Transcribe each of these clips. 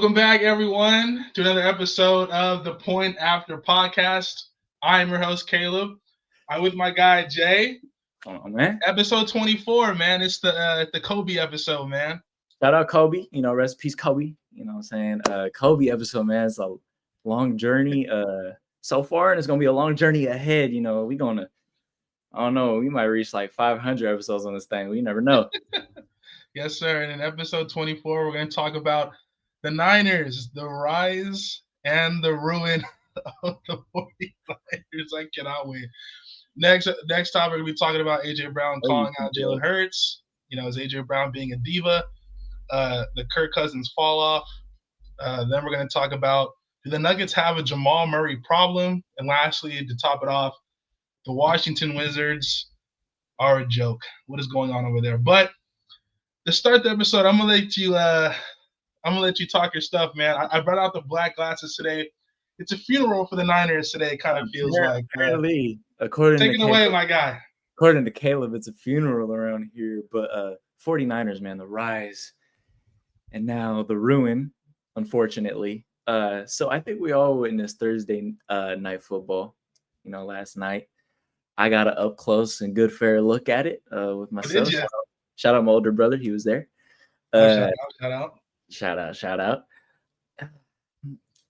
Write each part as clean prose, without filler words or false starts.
Welcome back, everyone, to another episode of the Point After Podcast. I am your host, Caleb. I'm with my guy, Jay. Oh, man. Episode 24, man. It's the Kobe episode, man. Shout out Kobe. Rest in peace, Kobe. You know what I'm saying? Kobe episode, man. It's a long journey so far, and it's going to be a long journey ahead. We're going to, I don't know, we might reach like 500 episodes on this thing. We never know. Yes, sir. And in episode 24, we're going to talk about the Niners, the rise and the ruin of the 49ers. I cannot wait. Next topic, we'll be talking about A.J. Brown calling out Jalen Hurts. Is A.J. Brown being a diva? The Kirk Cousins fall off. Then we're going to talk about, do the Nuggets have a Jamal Murray problem? And lastly, to top it off, the Washington Wizards are a joke. What is going on over there? But to start the episode, I'm gonna let you talk your stuff, man. I brought out the black glasses today. It's a funeral for the Niners today. It kind of feels like. Take it away, my guy. According to Caleb, it's a funeral around here. But 49ers, man, the rise and now the ruin, unfortunately. So I think we all witnessed Thursday night football. Last night. I got an up close and good fair look at it with myself. Shout out my older brother. He was there. Shout out.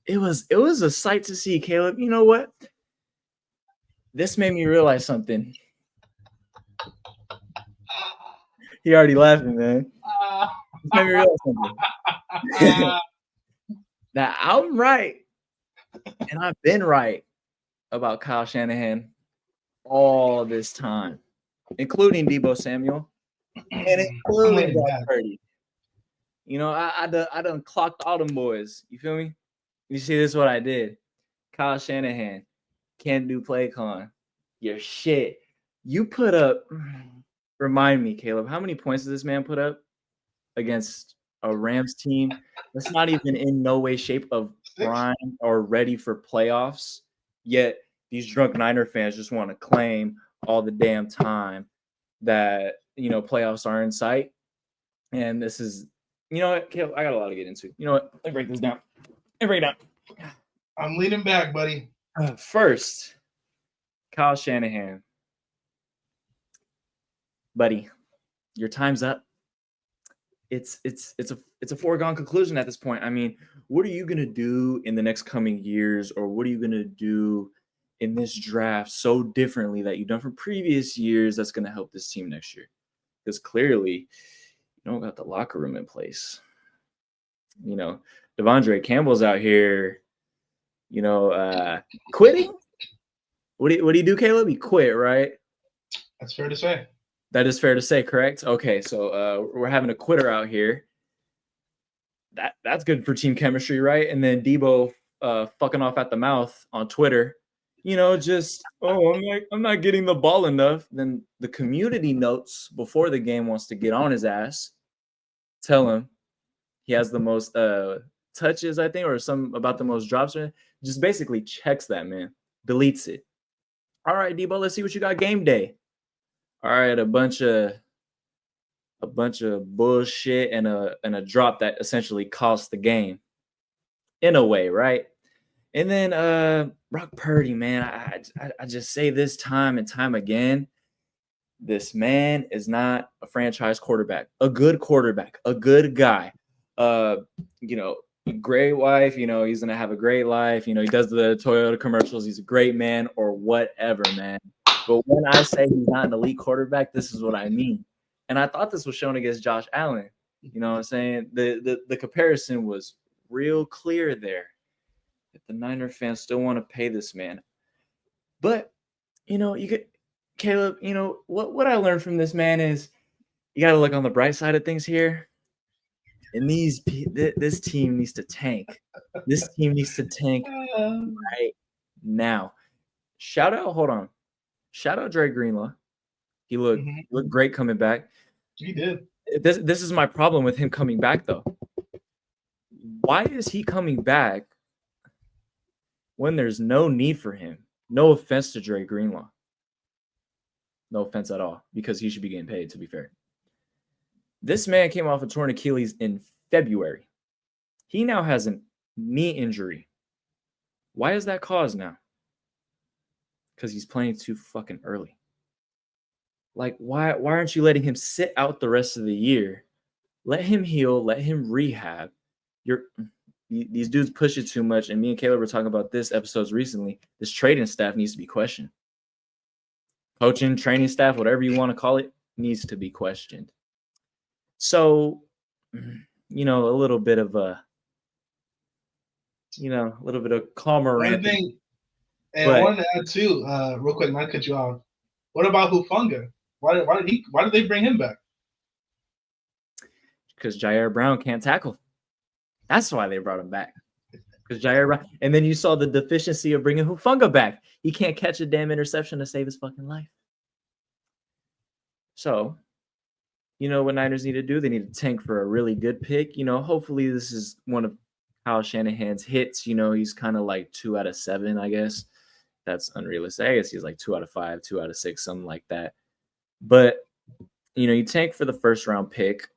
It was a sight to see, Caleb. You know what? This made me realize something. He already laughing, man. This made me realize something. Now, I'm right, and I've been right about Kyle Shanahan all this time, including Deebo Samuel and including Brock Purdy. I done clocked all them boys. You feel me? You see, this is what I did. Kyle Shanahan can't do play con. You're shit. You put up, remind me, Caleb, how many points did this man put up against a Rams team that's not even in no way, shape of prime or ready for playoffs? Yet these drunk Niner fans just want to claim all the damn time that, playoffs are in sight. And this is, Caleb, I got a lot to get into. You know what? Let me break this down. I'm leaning back, buddy. First, Kyle Shanahan. Buddy, your time's up. It's a foregone conclusion at this point. I mean, what are you going to do in the next coming years, or what are you going to do in this draft so differently that you've done from previous years that's going to help this team next year? Because clearly, you don't got the locker room in place. Devondre Campbell's out here, quitting. What do you do, Caleb? He quit, right? That's fair to say. That is fair to say, correct? Okay, so we're having a quitter out here. That's good for team chemistry, right? And then Deebo fucking off at the mouth on Twitter. I'm not getting the ball enough. Then the community notes before the game wants to get on his ass. Tell him he has the most touches, I think, or some about the most drops. Just basically checks that, man. Deletes it. All right, Deebo, let's see what you got game day. All right, a bunch of bullshit and a drop that essentially cost the game in a way, right? And then Brock Purdy, man, I just say this time and time again, this man is not a franchise quarterback, a good guy. Great wife, he's gonna have a great life. He does the Toyota commercials. He's a great man or whatever, man. But when I say he's not an elite quarterback, this is what I mean. And I thought this was shown against Josh Allen. You know what I'm saying? The comparison was real clear there. If the Niner fans still want to pay this man. But, you could, Caleb, what I learned from this man is you got to look on the bright side of things here. And this team needs to tank. This team needs to tank right now. Shout out Dre Greenlaw. He looked great coming back. He did. This is my problem with him coming back, though. Why is he coming back when there's no need for him? No offense to Dre Greenlaw. No offense at all, because he should be getting paid, to be fair. This man came off a torn Achilles in February. He now has a knee injury. Why is that caused now? Because he's playing too fucking early. Like, why aren't you letting him sit out the rest of the year? Let him heal. Let him rehab. These dudes push it too much. And me and Caleb were talking about this episodes recently. This trading staff needs to be questioned. Coaching, training staff, whatever you want to call it, needs to be questioned. So, you know, a little bit of calmer One thing, and I wanted to add too, real quick, not cut you off. What about Hufanga? Why did they bring him back? Because Jair Brown can't tackle. That's why they brought him back. Because Jair Brown, and then you saw the deficiency of bringing Hufanga back. He can't catch a damn interception to save his fucking life. So, you know what Niners need to do? They need to tank for a really good pick. You know, hopefully this is one of Kyle Shanahan's hits. You know, he's kind of like 2 out of 7, I guess. That's unrealistic. I guess he's like 2 out of 5, 2 out of 6, something like that. But, you know, you tank for the first round pick.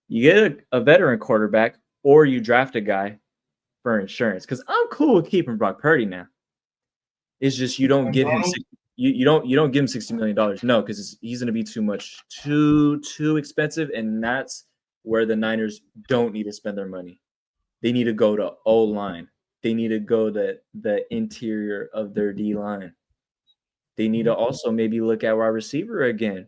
You get a veteran quarterback, or you draft a guy for insurance. Because I'm cool with keeping Brock Purdy now. It's just you don't get him you don't give him $60 million. No, because he's going to be too expensive, and that's where the Niners don't need to spend their money. They need to go to O-line. They need to go to the interior of their D-line. They need to also maybe look at wide receiver again,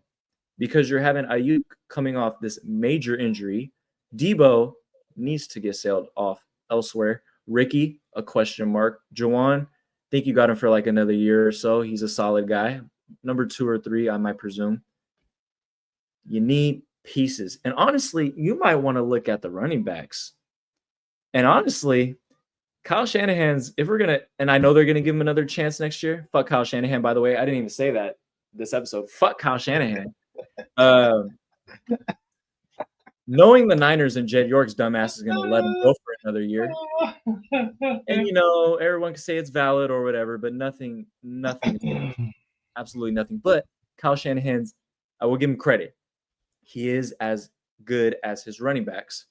because you're having Ayuk coming off this major injury. Debo needs to get sailed off elsewhere. Ricky, a question mark. Juwan, think you got him for like another year or so. He's a solid guy. Number 2 or 3, I might presume. You need pieces. And honestly, you might want to look at the running backs. And honestly, Kyle Shanahan's, if we're going to, and I know they're going to give him another chance next year. Fuck Kyle Shanahan, by the way. I didn't even say that this episode. Fuck Kyle Shanahan. Knowing the Niners and Jed York's dumbass is going to let him go for another year. And, you know, everyone can say it's valid or whatever, but nothing, absolutely nothing. But Kyle Shanahan's, I will give him credit. He is as good as his running backs.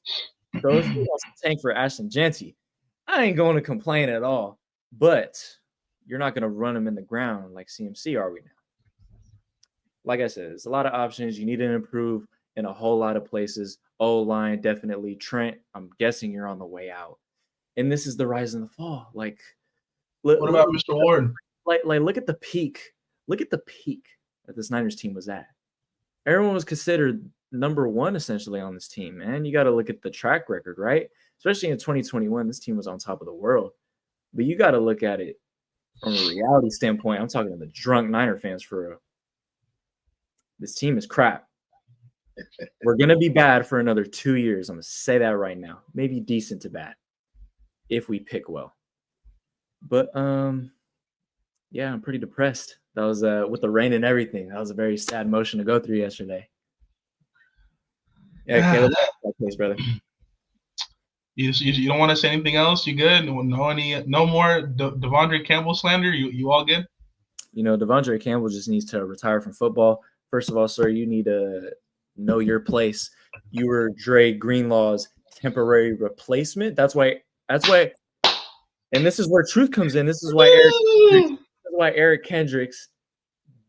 So if he wants to tank for Ashton Jeanty, I ain't going to complain at all. But you're not going to run him in the ground like CMC, are we now? Like I said, there's a lot of options. You need to improve in a whole lot of places. O-line, definitely. Trent, I'm guessing you're on the way out. And this is the rise and the fall. Like, what about Mr. Ward? Like, look at the peak. Look at the peak that this Niners team was at. Everyone was considered number 1 essentially on this team, man. You got to look at the track record, right? Especially in 2021, this team was on top of the world. But you got to look at it from a reality standpoint. I'm talking to the drunk Niner fans for real. This team is crap. We're going to be bad for another 2 years. I'm going to say that right now. Maybe decent to bad if we pick well. But, yeah, I'm pretty depressed. That was with the rain and everything. That was a very sad motion to go through yesterday. Yeah, Caleb, please, brother. You don't want to say anything else? You good? No more Devondre Campbell slander? You all good? You know, Devondre Campbell just needs to retire from football. First of all, sir, you need to know your place. You were Dre Greenlaw's temporary replacement. That's why, and this is where truth comes in. This is why Eric Kendricks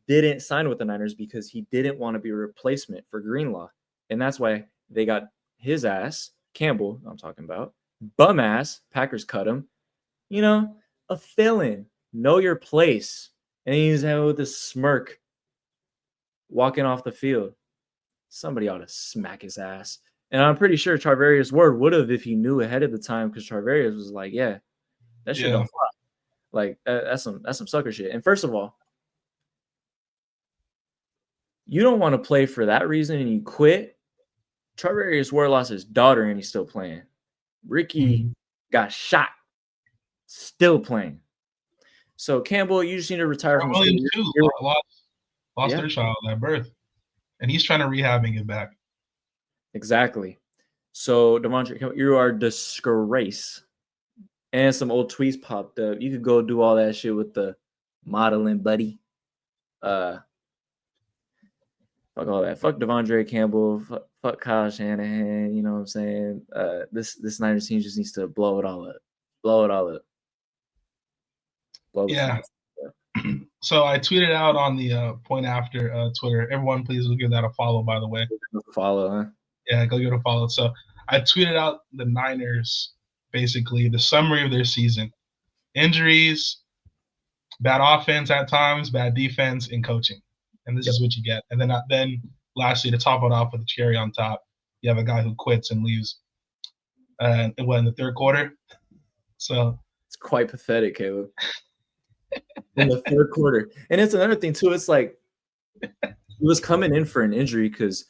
didn't sign with the Niners, because he didn't want to be a replacement for Greenlaw. And that's why they got his ass, Campbell, I'm talking about, bum ass, Packers cut him. You know, a fill-in. Know your place. And he's with this smirk walking off the field. Somebody ought to smack his ass. And I'm pretty sure Charvarius Ward would have if he knew ahead of the time, because Charvarius was like, yeah, that shit don't fly. Like, that's some sucker shit. And first of all, you don't want to play for that reason and you quit. Charvarius Ward lost his daughter and he's still playing. Ricky got shot, still playing. So Campbell, you just need to retire from Williams too. Lost their child at birth, and he's trying to rehab and get back. Exactly. So Devondre, you are a disgrace. And some old tweets popped up. You could go do all that shit with the modeling buddy. Fucking Fuck all that. Fuck Devondre Campbell. Fuck Kyle Shanahan. You know what I'm saying? This Niners team just needs to blow it all up. Blow it all up. Blow the Yeah. fence. So I tweeted out on the Point After Twitter. Everyone, please go give that a follow, by the way. Follow, huh? Yeah, go give it a follow. So I tweeted out the Niners, basically, the summary of their season. Injuries, bad offense at times, bad defense, and coaching. And this is what you get. And then lastly, to top it off with the cherry on top, you have a guy who quits and leaves in the third quarter. So it's quite pathetic, Caleb. In the third quarter. And it's another thing, too. It's like he was coming in for an injury because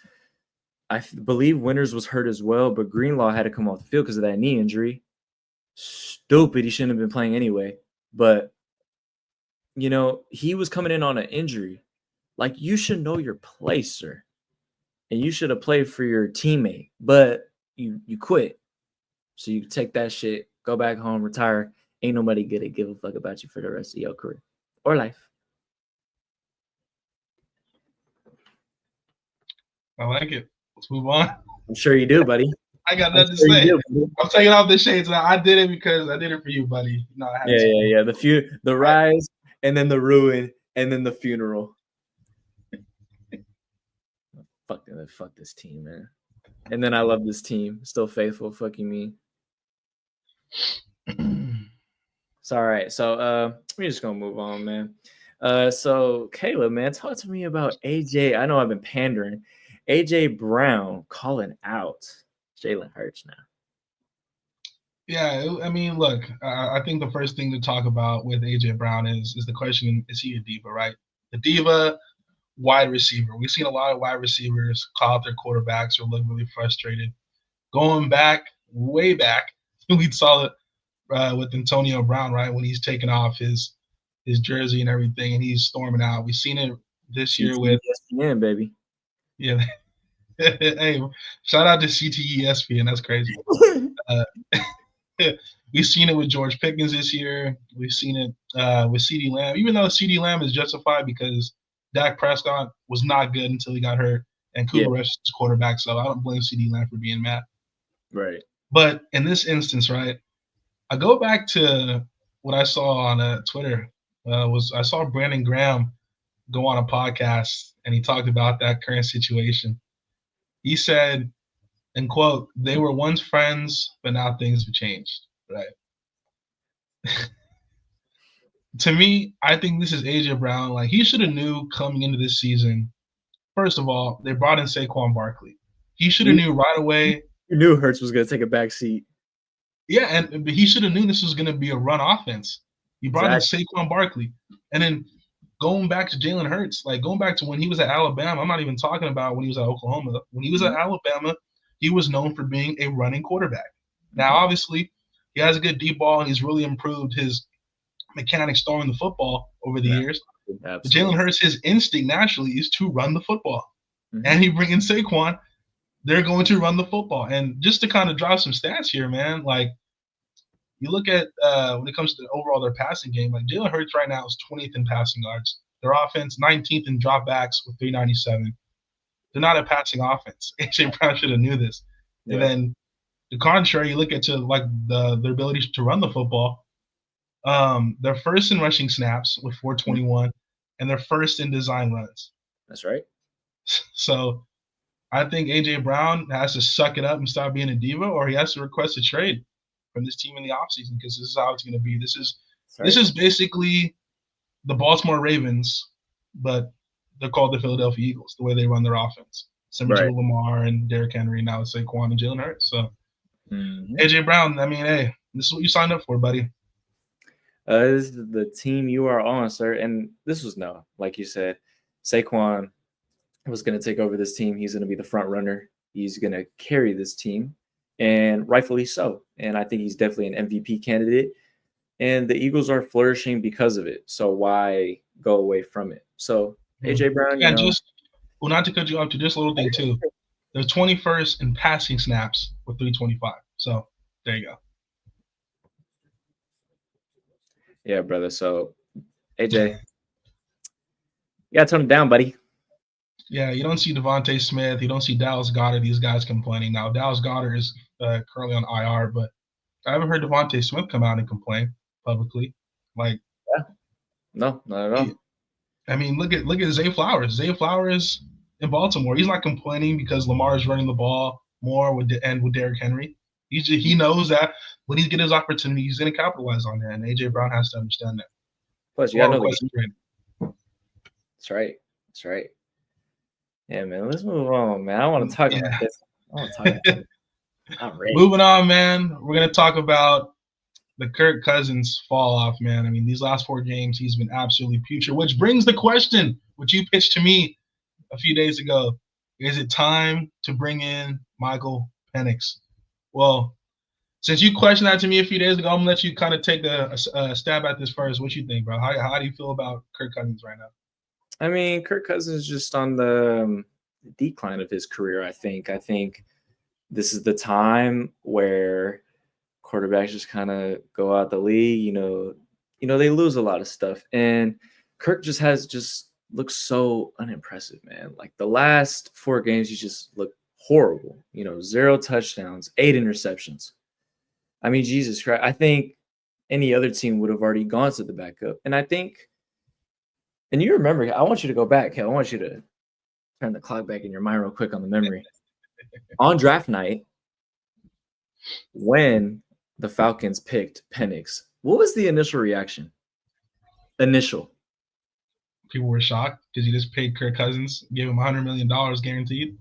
I believe Winters was hurt as well, but Greenlaw had to come off the field because of that knee injury. Stupid. He shouldn't have been playing anyway. But, you know, he was coming in on an injury. Like, you should know your place, sir. And you should have played for your teammate. But you quit. So you take that shit, go back home, retire. Ain't nobody gonna give a fuck about you for the rest of your career or life. I like it. Let's move on. I'm sure you do, buddy. I got nothing to say. I'm taking off the shades. I did it because I did it for you, buddy. No, I had yeah. The rise, and then the ruin, and then the funeral. Fuck this team, man. And then I love this team. Still faithful. Fucking me. It's all right. So we're just gonna move on, man. So Caleb, man, talk to me about AJ. I know I've been pandering. AJ Brown calling out Jalen Hurts now. Yeah, I mean, look, I think the first thing to talk about with AJ Brown is the question: is he a diva, right? The diva wide receiver. We've seen a lot of wide receivers call out their quarterbacks or look really frustrated. Going back, way back, we saw it with Antonio Brown, right, when he's taking off his jersey and everything, and he's storming out. We've seen it this year with ESPN, baby. Yeah. Hey, shout out to CTE ESPN. That's crazy. We've seen it with George Pickens this year. We've seen it with CeeDee Lamb, even though CeeDee Lamb is justified because Dak Prescott was not good until he got hurt, and Cooper Rush is quarterback, so I don't blame CeeDee Lamb for being mad. Right. But in this instance, right, I go back to what I saw on Twitter. I saw Brandon Graham go on a podcast, and he talked about that current situation. He said, and quote, "They were once friends, but now things have changed." Right. To me, I think this is AJ Brown. Like, he should have knew coming into this season. First of all, they brought in Saquon Barkley. He should have knew right away. You knew Hurts was going to take a back seat. Yeah, but he should have knew this was going to be a run offense. You brought in Saquon Barkley. And then going back to Jalen Hurts, like going back to when he was at Alabama, I'm not even talking about when he was at Oklahoma. When he was at Alabama, he was known for being a running quarterback. Now, obviously, he has a good deep ball, and he's really improved his mechanics throwing the football over the years. But Jalen Hurts, his instinct naturally is to run the football. And he bring in Saquon, they're going to run the football. And just to kind of drop some stats here, man, like you look at when it comes to overall their passing game, like Jalen Hurts right now is 20th in passing yards. Their offense, 19th in dropbacks with 397. They're not a passing offense. AJ Brown should have knew this. Yeah. And then the contrary, you look at their ability to run the football. They're first in rushing snaps with 421, and they're first in design runs. That's right. So I think AJ Brown has to suck it up and stop being a diva, or he has to request a trade from this team in the offseason, because this is how it's going to be. This is basically the Baltimore Ravens, but they're called the Philadelphia Eagles, the way they run their offense. Similar to Lamar and Derrick Henry, now it's Saquon and Jalen Hurts. So AJ Brown, I mean, hey, this is what you signed up for, buddy. This is the team you are on, sir. And this was like you said, Saquon was going to take over this team. He's going to be the front runner. He's going to carry this team, and rightfully so. And I think he's definitely an MVP candidate. And the Eagles are flourishing because of it. So why go away from it? So AJ Brown, not to cut you off, to this little thing too. They're 21st in passing snaps with 325. So there you go. Yeah, brother. So AJ, you gotta tone it down, buddy. Yeah, you don't see Devontae Smith. You don't see Dallas Goedert. These guys complaining now. Dallas Goedert is currently on IR, but I haven't heard Devontae Smith come out and complain publicly. Like, yeah, no, not at all. I mean, look at Zay Flowers. Zay Flowers in Baltimore. He's not complaining because Lamar is running the ball more with Derrick Henry. He knows that when he gets his opportunity, he's going to capitalize on that. And AJ Brown has to understand that. Plus, you got to know the game. That's right. That's right. Yeah, man. Let's move on, man. I want to talk about this. I want to talk about it. I'm ready. Moving on, man. We're going to talk about the Kirk Cousins fall off, man. I mean, these last 4 games, he's been absolutely putrid, which brings the question, which you pitched to me a few days ago. Is it time to bring in Michael Penix? Well, since you questioned that to me a few days ago, I'm going to let you kind of take a stab at this first. What you think, bro? How do you feel about Kirk Cousins right now? I mean, Kirk Cousins is just on the decline of his career, I think. I think this is the time where quarterbacks just kind of go out the league. You know, they lose a lot of stuff. And Kirk just looks so unimpressive, man. Like the last 4 games, he just looked horrible. 0 touchdowns, 8 interceptions. I mean, Jesus Christ. I think any other team would have already gone to the backup. And I think, and you remember, I want you to go back, Kel. I want you to turn the clock back in your mind real quick on the memory. On draft night, when the Falcons picked Penix, what was the initial reaction? People were shocked because you just paid Kirk Cousins, gave him $100 million guaranteed.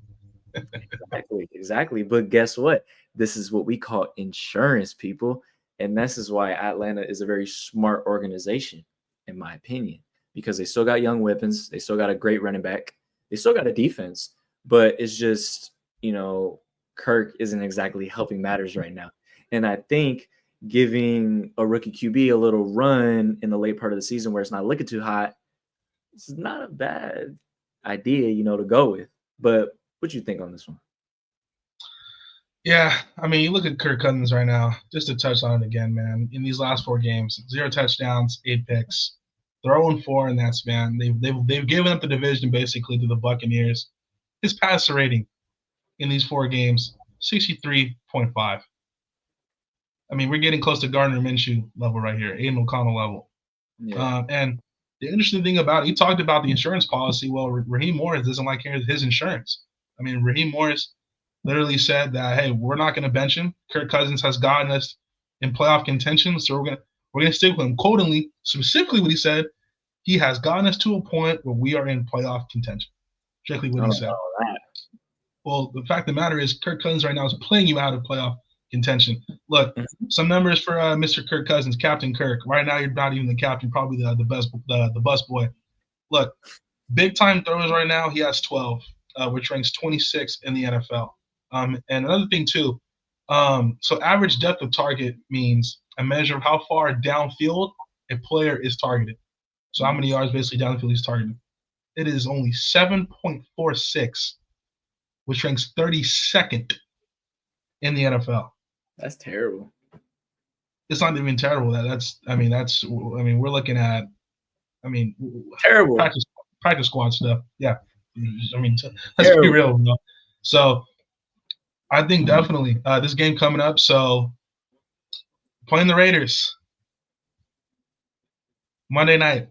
Exactly. But guess what? This is what we call insurance, people. And this is why Atlanta is a very smart organization, in my opinion, because they still got young weapons. They still got a great running back. They still got a defense. But it's just, Kirk isn't exactly helping matters right now. And I think giving a rookie QB a little run in the late part of the season where it's not looking too hot, it's not a bad idea, to go with. But what you think on this one? Yeah, I mean, you look at Kirk Cousins right now, just to touch on it again, man. In these last 4 games, 0 touchdowns, 8 picks. They're 0-4 in that span. They've given up the division basically to the Buccaneers. His passer rating in these 4 games, 63.5. I mean, we're getting close to Gardner Minshew level right here, Aiden O'Connell level. Yeah. And the interesting thing about it, he talked about the insurance policy. Well, Raheem Morris doesn't like his insurance. I mean, Raheem Morris literally said that, hey, we're not going to bench him. Kirk Cousins has gotten us in playoff contention, so we're gonna stick with him. Quotingly, specifically what he said, he has gotten us to a point where we are in playoff contention. Strictly what he said. Well, the fact of the matter is Kirk Cousins right now is playing you out of playoff contention. Look, some numbers for Mr. Kirk Cousins, Captain Kirk. Right now, you're not even the captain, probably the bus boy. Look, big time throws right now. He has 12, which ranks 26 in the NFL. And another thing too, so average depth of target means a measure of how far downfield a player is targeted. So how many yards basically downfield he's targeted. It is only 7.46, which ranks 32nd in the NFL. That's terrible. It's not even terrible. We're looking at, terrible practice squad stuff. Yeah. I mean, let's be real. So I think definitely this game coming up. So playing the Raiders Monday night.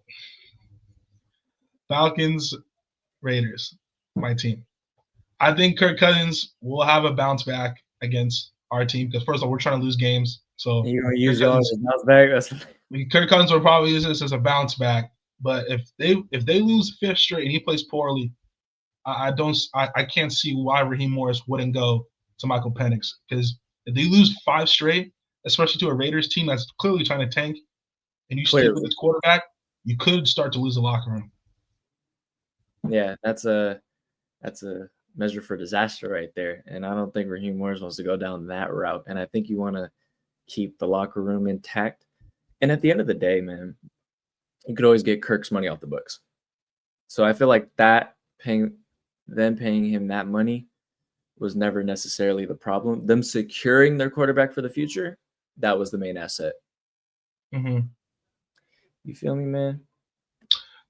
Falcons, Raiders, my team. I think Kirk Cousins will have a bounce back against our team because first of all, we're trying to lose games. So you're gonna use y'all as a bounce back. Kirk Cousins will probably use this as a bounce back. But if they lose 5th straight and he plays poorly, I can't see why Raheem Morris wouldn't go to Michael Penix, because if they lose 5 straight, especially to a Raiders team that's clearly trying to tank, and you stick with its quarterback, you could start to lose the locker room. Yeah, that's a measure for disaster right there. And I don't think Raheem Morris wants to go down that route. And I think you want to keep the locker room intact. And at the end of the day, man, you could always get Kirk's money off the books. So I feel like paying him that money was never necessarily the problem. Them securing their quarterback for the future, that was the main asset. Mm-hmm. You feel me, man?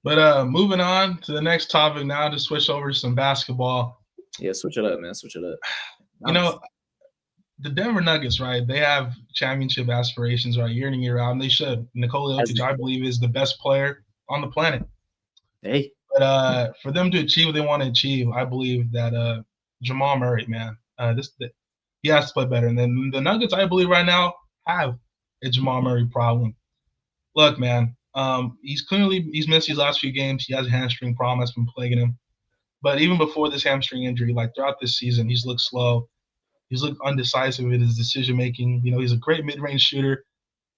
But moving on to the next topic now to switch over to some basketball. Yeah, switch it up, man. Switch it up. You know, the Denver Nuggets, right? They have championship aspirations, right, year in and year out, and they should. Nikola Jokic, I believe, is the best player on the planet. Hey. But for them to achieve what they want to achieve, I believe that Jamal Murray, man, he has to play better. And then the Nuggets, I believe, right now have a Jamal Murray problem. Look, man, he's missed his last few games. He has a hamstring problem that's been plaguing him. But even before this hamstring injury, like throughout this season, he's looked slow. He's looked undecisive in his decision making. You know, he's a great mid-range shooter,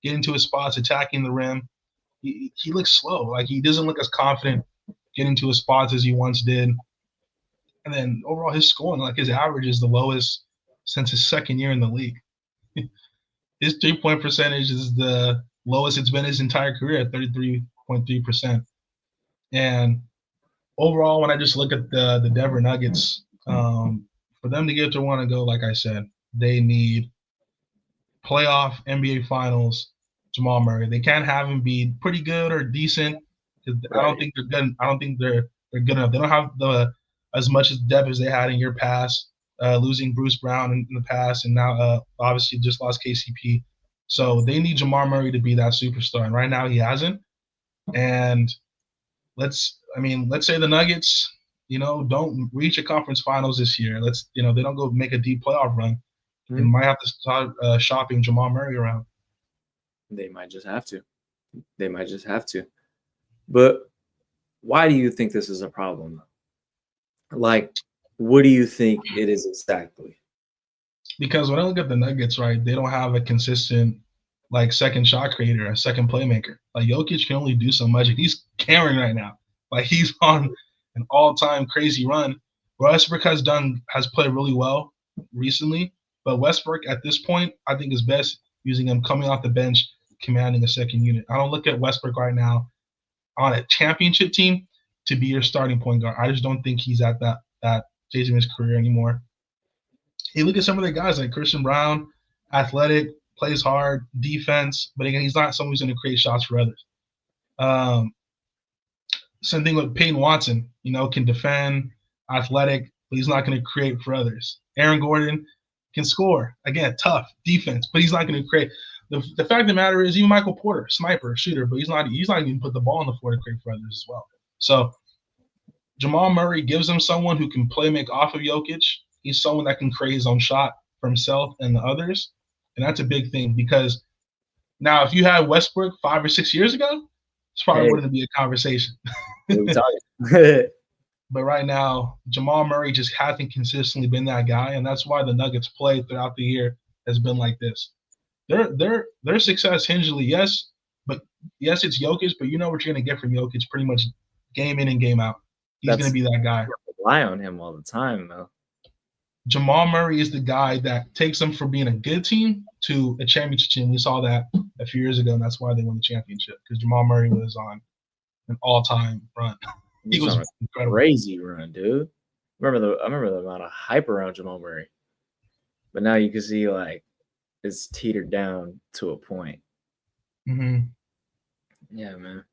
getting to his spots, attacking the rim. He looks slow. Like he doesn't look as confident getting to his spots as he once did. And then overall, his scoring, like his average, is the lowest since his second year in the league. His 3-point percentage is the lowest it's been his entire career at 33.3%. And overall, when I just look at the Denver Nuggets, for them to get to want to go, like I said, they need playoff NBA Finals Jamal Murray. They can't have him be pretty good or decent. Right. I don't think they're good. I don't think they're good enough. They don't have as much depth as they had in year past. Losing Bruce Brown in the past, and now obviously just lost KCP. So they need Jamal Murray to be that superstar, and right now he hasn't. And let's say the Nuggets, don't reach a conference finals this year. They don't go make a deep playoff run. Mm-hmm. They might have to start shopping Jamal Murray around. They might just have to. But why do you think this is a problem? Like, what do you think it is exactly? Because when I look at the Nuggets, right, they don't have a consistent, like, second shot creator, a second playmaker. Like, Jokic can only do so much. He's carrying right now. Like, he's on an all-time crazy run. Westbrook has played really well recently, but Westbrook at this point, I think is best using him coming off the bench, commanding a second unit. I don't look at Westbrook right now on a championship team to be your starting point guard. I just don't think he's at that stage of his career anymore. You look at some of the guys like Christian Brown, athletic, plays hard, defense, but again, he's not someone who's going to create shots for others. Same thing with Peyton Watson, can defend, athletic, but he's not going to create for others. Aaron Gordon can score. Again, tough defense, but he's not going to create. The fact of the matter is, even Michael Porter, sniper, shooter, but he's not even put the ball on the floor to create for others as well. So Jamal Murray gives him someone who can play make off of Jokic. He's someone that can create his own shot for himself and the others. And that's a big thing because now if you had Westbrook 5 or 6 years ago, it's probably wouldn't be a conversation. But right now, Jamal Murray just hasn't consistently been that guy, and that's why the Nuggets play throughout the year has been like this. Their success hingely, yes, it's Jokic, but you know what you're going to get from Jokic pretty much game in and game out. He's going to be that guy. Rely on him all the time, though. Jamal Murray is the guy that takes them from being a good team to a championship team. We saw that a few years ago, and that's why they won the championship, because Jamal Murray was on an all-time run. He was on a crazy run, dude. I remember the amount of hype around Jamal Murray. But now you can see, like, it's teetered down to a point. Mm-hmm. Yeah, man.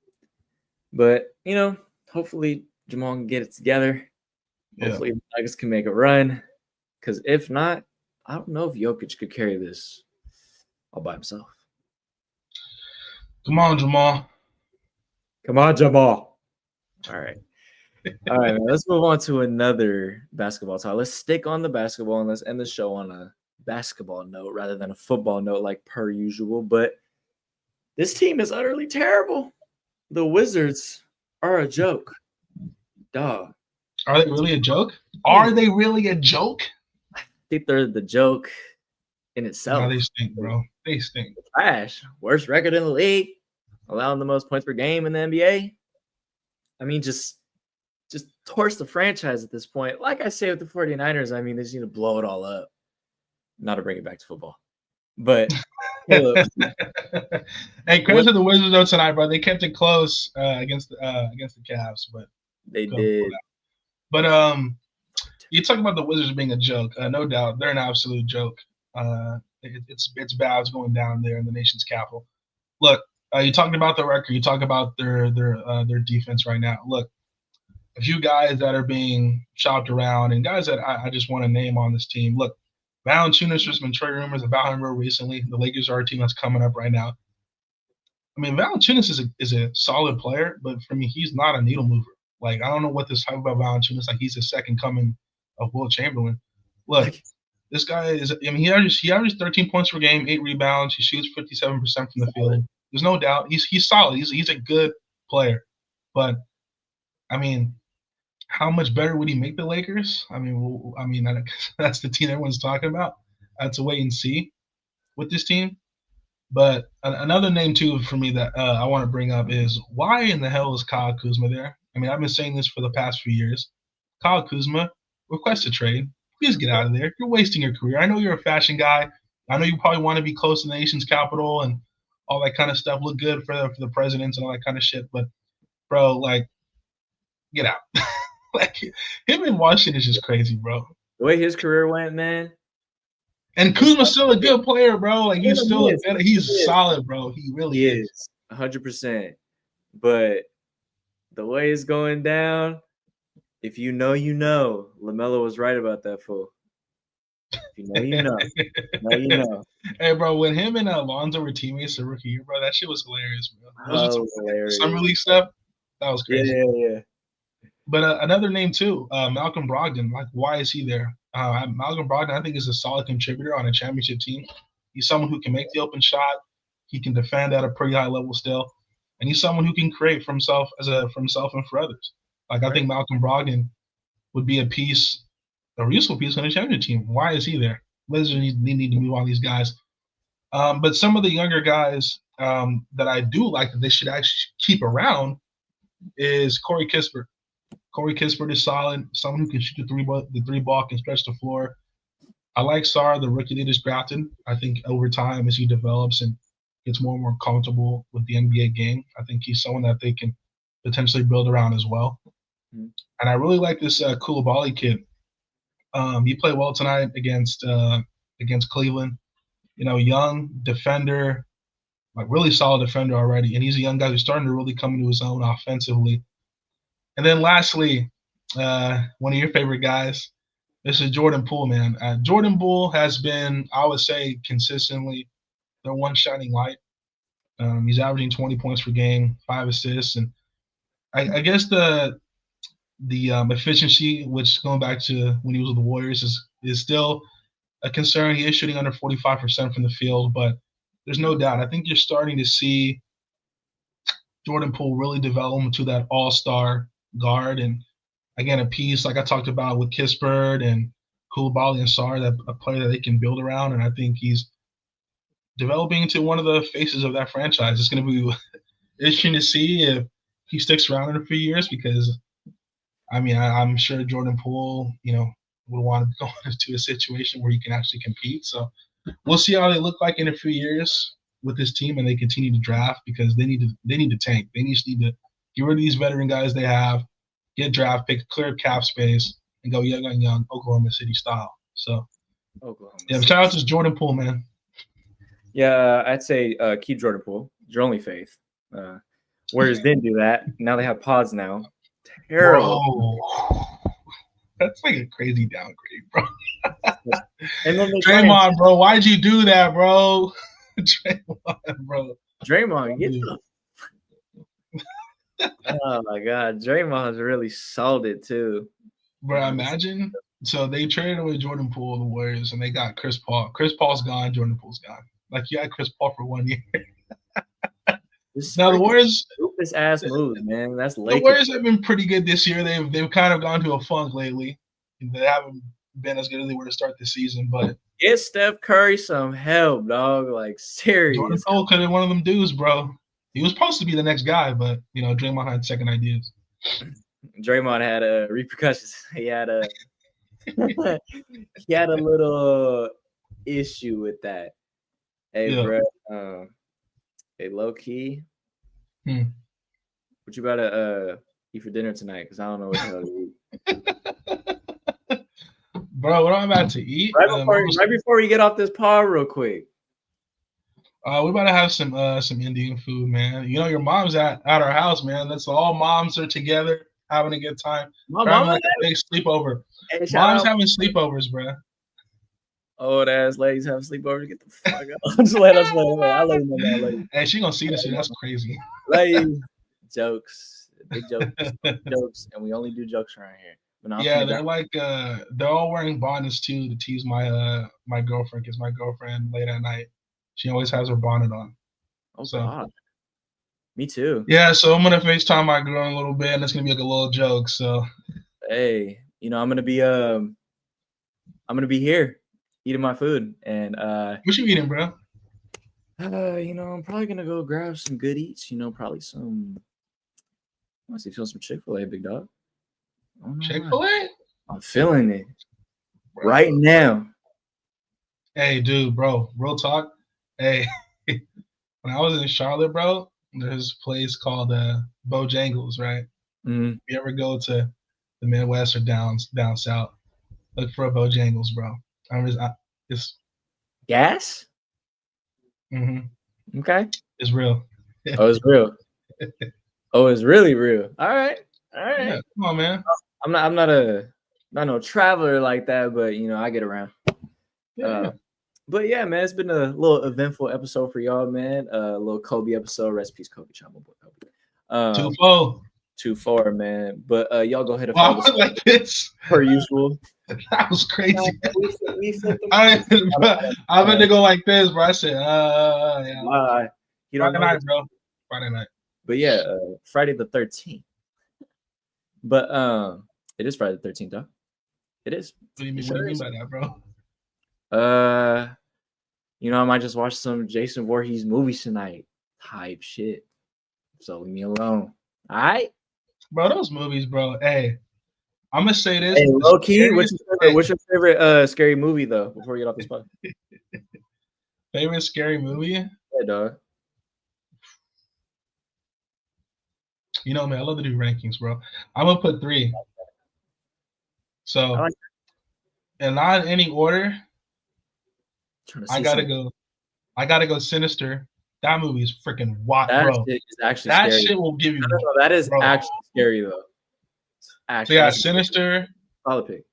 But, hopefully Jamal can get it together. Yeah. Hopefully the Nuggets can make a run. Because if not, I don't know if Jokic could carry this all by himself. Come on, Jamal. All right. All right, man. Let's move on to another basketball talk. Let's stick on the basketball and let's end the show on a basketball note rather than a football note like per usual. But this team is utterly terrible. The Wizards are a joke. Dog. Are they really a joke? Are they really a joke? I think they're the joke in itself. No, they stink, bro. They stink. Trash. Worst record in the league. Allowing the most points per game in the NBA. I mean, just torch the franchise at this point. Like I say with the 49ers, I mean, they just need to blow it all up. Not to bring it back to football. But, hey, credit to the Wizards, though, tonight, bro. They kept it close against the Cavs, but they did. But you talk about the Wizards being a joke. No doubt, they're an absolute joke. It's bad what's going down there in the nation's capital. Look, You talked about the record. You talk about their defense right now. Look, a few guys that are being shopped around and guys that I just want to name on this team. Look, Valanciunas, there's been trade rumors about him real recently. The Lakers are a team that's coming up right now. I mean, Valanciunas is a solid player, but for me, he's not a needle mover. Like, I don't know what this hype about Valanciunas. Like, he's the second coming of Will Chamberlain. Look, this guy is. I mean, he averages 13 points per game, 8 rebounds. He shoots 57% from the field. There's no doubt he's solid. He's a good player, but I mean, how much better would he make the Lakers? I mean, that's the team everyone's talking about. That's a wait and see with this team. But another name too for me that I want to bring up is why in the hell is Kyle Kuzma there? I mean, I've been saying this for the past few years. Kyle Kuzma, request a trade. Please get out of there. You're wasting your career. I know you're a fashion guy. I know you probably want to be close to the nation's capital and all that kind of stuff. Look good for the presidents and all that kind of shit. But bro, like, get out. Like him in Washington is just crazy, bro. The way his career went, man. And Kuzma's still a good player, bro. Like he's solid, bro. He really is. 100%. But the way it's going down, if you know, you know. LaMelo was right about that fool. If you know, you know. No, you know. Hey, bro, when him and Alonzo were teammates the rookie year, bro, that shit was hilarious, bro. Hilarious. Summer league stuff, that was crazy. Yeah. But another name too, Malcolm Brogdon. Like, why is he there? Malcolm Brogdon, I think, is a solid contributor on a championship team. He's someone who can make the open shot. He can defend at a pretty high level still, and he's someone who can create for himself and for others. Like, I think Malcolm Brogdon would be a useful piece on a championship team. Why is he there? Wizards need to move on these guys. But some of the younger guys that I do like that they should actually keep around is Corey Kispert. Corey Kispert is solid, someone who can shoot the three ball, can stretch the floor. I like Sarr, the rookie they just drafted. I think over time, as he develops and gets more and more comfortable with the NBA game, I think he's someone that they can potentially build around as well. Mm-hmm. And I really like this Koulibaly kid. He played well tonight against Cleveland. You know, young defender, like really solid defender already, and he's a young guy who's starting to really come into his own offensively. And then lastly, one of your favorite guys, this is Jordan Poole, man. Jordan Poole has been, I would say, consistently their one shining light. He's averaging 20 points per game, 5 assists, and I guess the efficiency, which going back to when he was with the Warriors, is still a concern. He is shooting under 45% from the field, but there's no doubt. I think you're starting to see Jordan Poole really develop into that all-star guard, and again, a piece like I talked about with Kispert and Koulibaly and Sarr, that a player that they can build around, and I think he's developing into one of the faces of that franchise. It's going to be interesting to see if he sticks around in a few years, because I mean, I'm sure Jordan Poole, you know, would want to go into a situation where he can actually compete. So we'll see how they look like in a few years with this team, and they continue to draft, because they need to tank. They need to get rid of these veteran guys they have, get draft pick, clear cap space, and go young on young, Oklahoma City style. So, shout out to Jordan Poole, man. Yeah, I'd say keep Jordan Poole. Your only faith. Warriors didn't do that. Now they have pods now. Terrible. Bro. That's like a crazy downgrade, bro. And then Draymond, bro, why'd you do that, bro? Draymond, bro. Draymond, get the. Oh my God, Draymond's really sold it too. Bro, imagine. So they traded away Jordan Poole, the Warriors, and they got Chris Paul. Chris Paul's gone. Jordan Poole's gone. Like, you had Chris Paul for 1 year. Now the Warriors, stupid ass move, man. That's Lakers. The Warriors have been pretty good this year. They've kind of gone to a funk lately. They haven't been as good as they were to start the season. But get Steph Curry some help, dog. Like, serious. Jordan Poole could have one of them dudes, bro. He was supposed to be the next guy, but you know, Draymond had second ideas. Draymond had repercussions. He had a little issue with that. Hey, yeah. Bro. Hey, low key. What you about to eat for dinner tonight? Because I don't know what the hell to eat. Bro, what am I about to eat? Right before we get off this pod real quick. We about to have some Indian food, man. You know, your mom's at our house, man. That's all moms are together having a good time. My We're having mama. like a big sleepover. Hey, shout Mom's out. having sleepovers, bro. Old ass ladies have sleepovers. Get the fuck out. Just let us know. I'll let you know now, ladies. Hey, she gonna see this shit. That's crazy. Ladies, jokes, big jokes, jokes, and we only do jokes around here. But Yeah, they're like they're all wearing bonnets too to tease my girlfriend because my girlfriend late at night she always has her bonnet on. Oh So God, me too. yeah, so I'm gonna FaceTime my girl in a little bit, and it's gonna be like a little joke. So Hey, you know I'm gonna be here eating my food, and what you eating, bro? you know I'm probably gonna go grab some good eats. You know, probably some. I want to feel some Chick-fil-A, big dog. Chick-fil-A? I'm feeling it right now. Hey, dude, bro, real talk. Hey, when I was in Charlotte, bro, there's this place called Bojangles, right? Mm-hmm. If you ever go to the Midwest or down south, look for a Bojangles, bro. It's Gas? Mm-hmm. Okay. It's real. Oh, it's real. Oh, it's really real. All right. Yeah, come on, man. I'm not no traveler like that, but you know, I get around. Yeah. But yeah, man, it's been a little eventful episode for y'all, man. A little Kobe episode. Rest in peace, Kobe. Shout out my boy Kobe. 2-4. Man. But y'all go ahead and Wow, follow us like this. per usual. That was crazy. I'm going to go like this, bro. I said, yeah. Friday night, bro. Friday night. But yeah, Friday the 13th. But it is Friday the 13th, though. It is. What do you mean by that, bro? You know, I might just watch some Jason Voorhees movies tonight. Type shit. So leave me alone. All right? Bro, those movies, bro. Hey, I'm going to say this. Hey, low key, what's your favorite scary movie, though, before we get off the spot? Favorite scary movie? Yeah, dog. You know, man, I love to do rankings, bro. I'm going to put 3. So, and not in any order. I gotta go Sinister. That movie is freaking wild, bro. Shit is actually that scary. Shit will give you. No, that is actually scary though. Actually, so yeah, Sinister. Solid pick.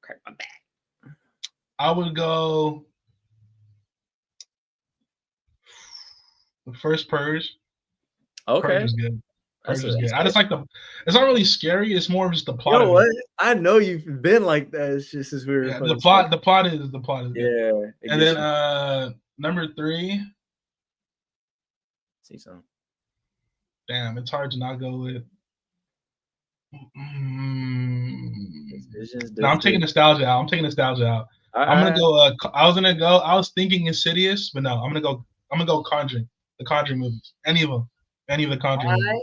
Crack my back. I would go the first Purge. Okay. Purge is good. Purge is good. I just like it's not really scary. It's more of just the plot. You know what? I know you've been like that. It's just since we were. Yeah, the plot is good. Yeah. And then number 3. See something. Damn, it's hard to not go with. No, I'm taking nostalgia out. I'm gonna go. I was thinking Insidious, but no, I'm gonna go Conjuring. The Conjuring movies. Any of the Conjuring movies.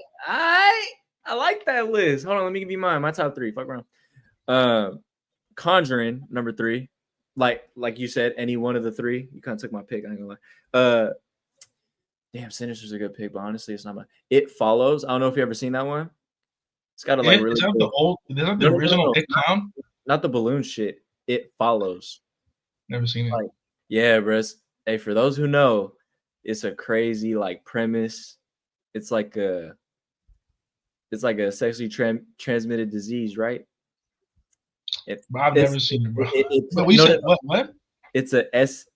I like that list. Hold on, let me give you mine. My top 3. Fuck around. Conjuring number 3. Like you said, any one of the 3. You kind of took my pick. I ain't gonna lie. Damn, Sinister's a good pick, but honestly, it's not my. It Follows. I don't know if you ever seen that one. It's got really. Is that the old? Is that the original It Clown? Not the balloon shit. It Follows. Never seen it. Yeah, bro. Hey, for those who know, it's a crazy premise. It's like a sexually transmitted disease, right? I've never seen it, bro. But we said what? It's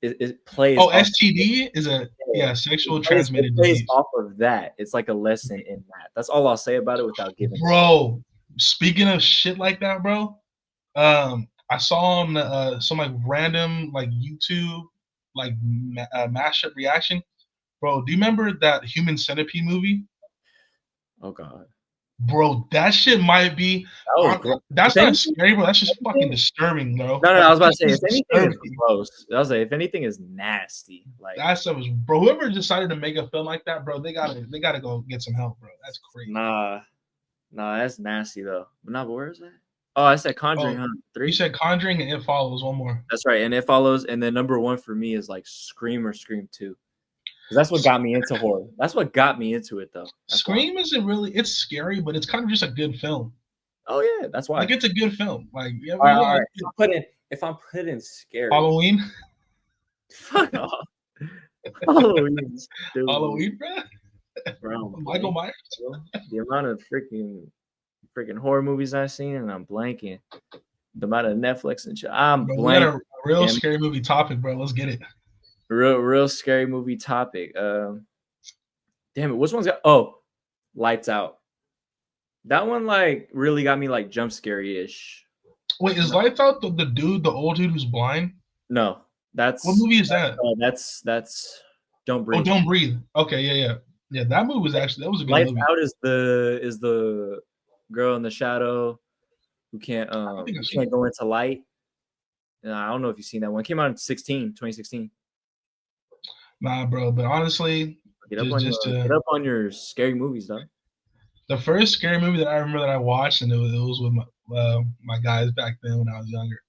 it plays. Oh, STD is a sexual transmitted disease. Off of that, it's like a lesson in that. That's all I'll say about it without giving. Bro, speaking of shit like that, bro, I saw on some random YouTube mashup reaction. Bro, do you remember that Human Centipede movie? Oh God. Bro, that shit might be. That's not scary, bro. That's just fucking disturbing, bro. No, I was about to say, if anything is gross, I was like, if anything is nasty, that stuff is, bro. Whoever decided to make a film like that, bro, they gotta go get some help, bro. That's crazy. Nah, that's nasty though. But where is that? Oh, I said Conjuring 3. You said Conjuring and It Follows. One more. That's right, and It Follows, and then number 1 for me is Scream or Scream 2. Because that's what got me into horror. That's what got me into it, though. Scream isn't really. It's scary, but it's kind of just a good film. Oh yeah, that's why. It's a good film. All right. If I'm putting scary. Halloween. Fuck off. Halloween, stupid. Halloween, bro. Michael Myers. The amount of freaking horror movies I've seen, and I'm blanking. The amount of Netflix and shit. I'm blanking. We got a real scary movie topic, bro. Let's get it. Real scary movie topic. Damn it. Which one's got? Oh, Lights Out. That one like really got me like jump scary-ish. Wait, is Lights Out the dude, the old dude who's blind? No, that's what movie is that? That's Don't Breathe. Oh, Don't Breathe. Okay, yeah. That movie was actually that was a good Lights movie. Out is the girl in the shadow who can't go into light. I don't know if you've seen that one. It came out in 2016. Nah, bro. But honestly, get up on your scary movies, though. The first scary movie that I remember that I watched, and it was with my guys back then when I was younger.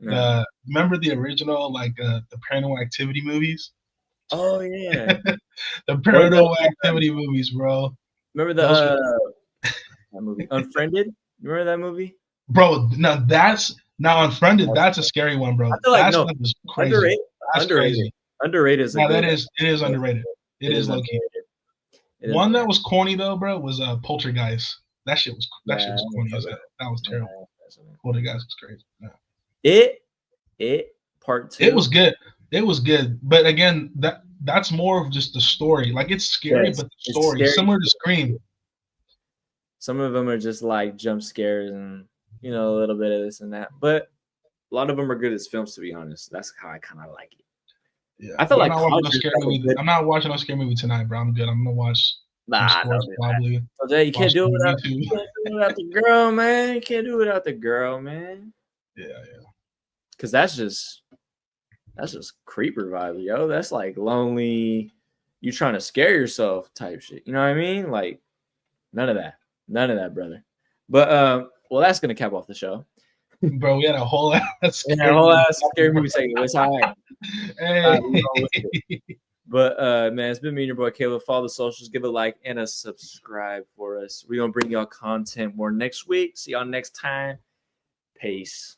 Yeah. Remember the original, like the Paranormal Activity movies? Oh yeah, the Paranormal Activity movies, bro. Remember that movie Unfriended? Remember that movie? Bro, now Unfriended. That's a scary one, bro. I feel like That's crazy. Underrated. That's crazy. Underrated is it is underrated. It is low key. One that was corny though, bro, was Poltergeist. That shit was corny as hell. That was terrible. Poltergeist was crazy. Yeah. It part 2. It was good. But again, that's more of just the story. Like it's scary, but the story similar to Scream. Some of them are just like jump scares and a little bit of this and that. But a lot of them are good as films, to be honest. That's how I kind of like it. Yeah, I feel like I'm not watching a scary movie tonight, bro. I'm good. I'm gonna watch. Probably. So you can't do it without the girl, man. You can't do it without the girl, man. Yeah. Because that's just creeper vibe, yo. That's like lonely. You trying to scare yourself type shit. You know what I mean? Like none of that, brother. But well, that's gonna cap off the show. Bro, we had a whole ass scary movie segment. It's all right. Hey. But man, it's been me and your boy Caleb. Follow the socials, give a like and a subscribe for us. We're gonna bring y'all content more next week. See y'all next time. Peace.